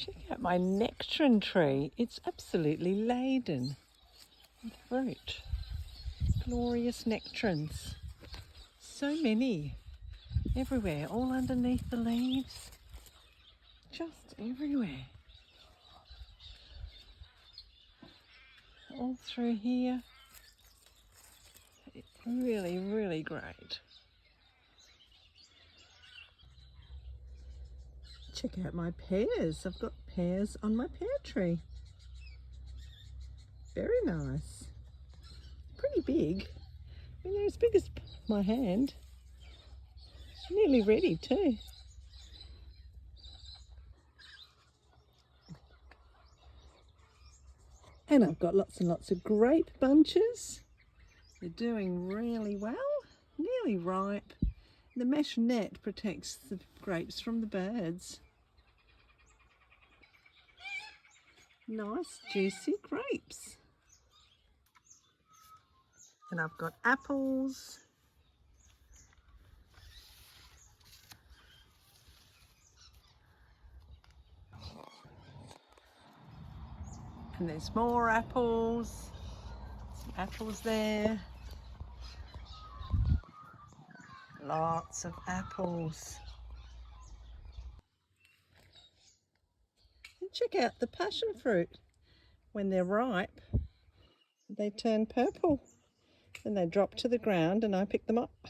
Check out my nectarine tree. It's absolutely laden with fruit. Glorious nectarines. So many. Everywhere, all underneath the leaves. Just everywhere. All through here. It's really, really great. Check out my pears. I've got pears on my pear tree. Very nice. Pretty big. I mean, they're as big as my hand. Nearly ready too. And I've got lots and lots of grape bunches. They're doing really well. Nearly ripe. The mesh net protects the grapes from the birds. Nice juicy grapes. And I've got apples. And there's more apples. Some apples there. Lots of apples. And check out the passion fruit. When they're ripe, they turn purple. Then they drop to the ground and I pick them up.